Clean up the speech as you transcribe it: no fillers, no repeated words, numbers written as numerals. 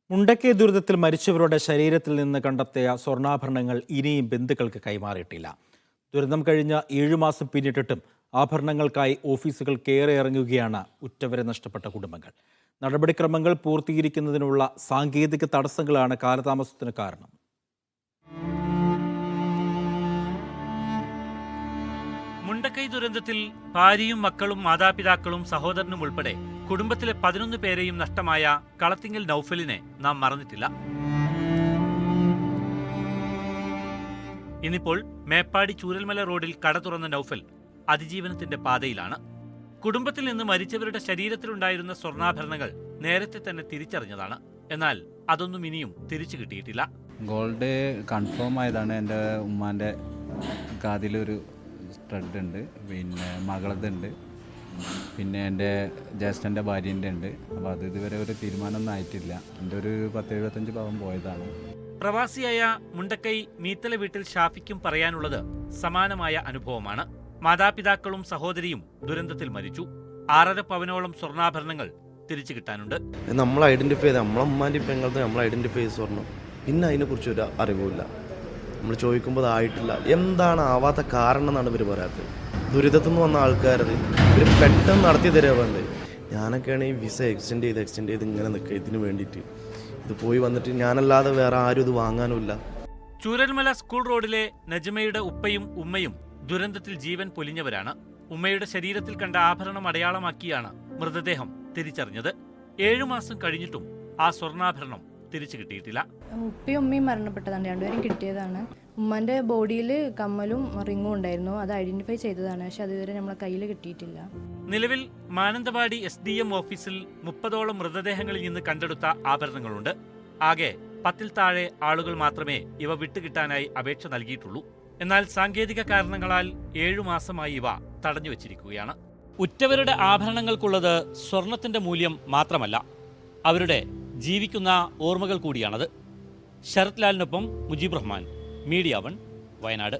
മുണ്ടക്കൈ ദുരിതത്തിൽ മരിച്ചവരുടെ ശരീരത്തിൽ നിന്ന് കണ്ടെത്തിയ സ്വർണ്ണാഭരണങ്ങൾ ഇനിയും ബന്ധുക്കൾക്ക് കൈമാറിയിട്ടില്ല. ദുരന്തം കഴിഞ്ഞ 7 മാസം പിന്നിട്ടിട്ടും ആഭരണങ്ങൾക്കായി ഓഫീസുകൾ കയറി ഇറങ്ങുകയാണ് ഉറ്റവരെ നഷ്ടപ്പെട്ട കുടുംബങ്ങൾ. നടപടിക്രമങ്ങൾ പൂർത്തീകരിക്കുന്നതിനുള്ള സാങ്കേതിക തടസ്സങ്ങളാണ് കാലതാമസത്തിന് കാരണം. മുണ്ടക്കൈ ദുരന്തത്തിൽ ഭാര്യയും മക്കളും മാതാപിതാക്കളും സഹോദരനും ഉൾപ്പെടെ കുടുംബത്തിലെ 11 പേരെയും നഷ്ടമായ കളത്തിങ്ങൽ നൌഫലിനെ നാം മറന്നിട്ടില്ല. ഇന്നിപ്പോൾ മേപ്പാടി ചൂരൽമല റോഡിൽ കട തുറന്ന നൌഫൽ അതിജീവനത്തിന്റെ പാതയിലാണ്. കുടുംബത്തിൽ നിന്ന് മരിച്ചവരുടെ ശരീരത്തിലുണ്ടായിരുന്ന സ്വർണ്ണാഭരണങ്ങൾ നേരത്തെ തന്നെ തിരിച്ചറിഞ്ഞതാണ്. എന്നാൽ അതൊന്നും ഇനിയും തിരിച്ചു കിട്ടിയിട്ടില്ല. ഗോൾഡ് കൺഫേം ആയതാണ്. എൻ്റെ ഉമ്മാൻ്റെ കാതിലൊരു സ്റ്റഡ് ഉണ്ട്, പിന്നെ മകളതുണ്ട്, പിന്നെ എൻ്റെ ജ്യേഷ്ഠൻ്റെ ഭാര്യൻ്റെ ഉണ്ട്. അപ്പോൾ അത് ഇതുവരെ ഒരു തീരുമാനമൊന്നും ആയിട്ടില്ല. എൻ്റെ ഒരു 10-75 പവൻ പോയതാണ്. പ്രവാസിയായ മുണ്ടക്കൈ മീത്തല വീട്ടിൽ ഷാഫിക്കും പറയാനുള്ളത് സമാനമായ അനുഭവമാണ്. മാതാപിതാക്കളും സഹോദരിയും ദുരന്തത്തിൽ മരിച്ചു. 6.5 പവനോളം സ്വർണ്ണാഭരണങ്ങൾ തിരിച്ചു കിട്ടാനുണ്ട്. നമ്മൾ ഐഡന്റിഫൈ ചെയ്ത് നമ്മളെ ഉമ്മാൻ്റെ പെങ്ങളെ നമ്മൾ ഐഡന്റിഫൈ ചെയ്ത് സ്വർണ്ണം, പിന്നെ അതിനെക്കുറിച്ച് ഒരു അറിവുമില്ല. നമ്മൾ ചോദിക്കുമ്പോൾ അതായിട്ടില്ല. എന്താണ് ആവാത്ത കാരണം എന്നാണ് ഇവർ പറയാത്തത്. ദുരിതത്തിൽ നിന്ന് വന്ന ആൾക്കാരത് ഇവർ പെട്ടെന്ന് നടത്തി തരാൻ വേണ്ടത്. ഞാനൊക്കെയാണ് ഈ വിസ എക്സ്റ്റെൻഡ് ചെയ്ത് ഇങ്ങനെ നിൽക്കുക ഇതിന് വേണ്ടിയിട്ട്. ഇത് പോയി വന്നിട്ട് ഞാനല്ലാതെ വേറെ ആരും ഇത് വാങ്ങാനുമില്ല. ചൂരൽമല സ്കൂൾ റോഡിലെ നജ്മയുടെ ഉപ്പയും ഉമ്മയും ദുരന്തത്തിൽ ജീവൻ പൊലിഞ്ഞവരാണ്. ഉമ്മയുടെ ശരീരത്തിൽ കണ്ട ആഭരണം അടയാളമാക്കിയാണ് മൃതദേഹം തിരിച്ചറിഞ്ഞത്. 7 മാസം കഴിഞ്ഞിട്ടും ആ സ്വർണ്ണാഭരണം തിരിച്ചു കിട്ടിയിട്ടില്ല. ഉപ്പയും ഉമ്മയും മരണപ്പെട്ടതാണ്, രണ്ടുപേരും കിട്ടിയതാണ്. ഉമ്മൻ്റെ ബോഡിയിൽ കമ്മലും റിങ്ങും ഉണ്ടായിരുന്നു, അത് ഐഡന്റിഫൈ ചെയ്തതാണ്. പക്ഷെ അതുവരെ നമ്മളെ കയ്യിൽ കിട്ടിയിട്ടില്ല. നിലവിൽ മാനന്തവാടി SDM ഓഫീസിൽ 30ഓളം മൃതദേഹങ്ങളിൽ നിന്ന് കണ്ടെടുത്ത ആഭരണങ്ങളുണ്ട്. ആകെ 10-ൽ താഴെ ആളുകൾ മാത്രമേ ഇവ വിട്ടുകിട്ടാനായി അപേക്ഷ നൽകിയിട്ടുള്ളൂ. എന്നാൽ സാങ്കേതിക കാരണങ്ങളാൽ 7 മാസമായി ഇവ തടഞ്ഞുവച്ചിരിക്കുകയാണ്. ഉറ്റവരുടെ ആഭരണങ്ങൾക്കുള്ളത് സ്വർണത്തിന്റെ മൂല്യം മാത്രമല്ല, അവരുടെ ജീവിക്കുന്ന ഓർമ്മകൾ കൂടിയാണത്. ശരത് ലാലിനൊപ്പം മുജീബ് റഹ്മാൻ, മീഡിയ 1, വയനാട്.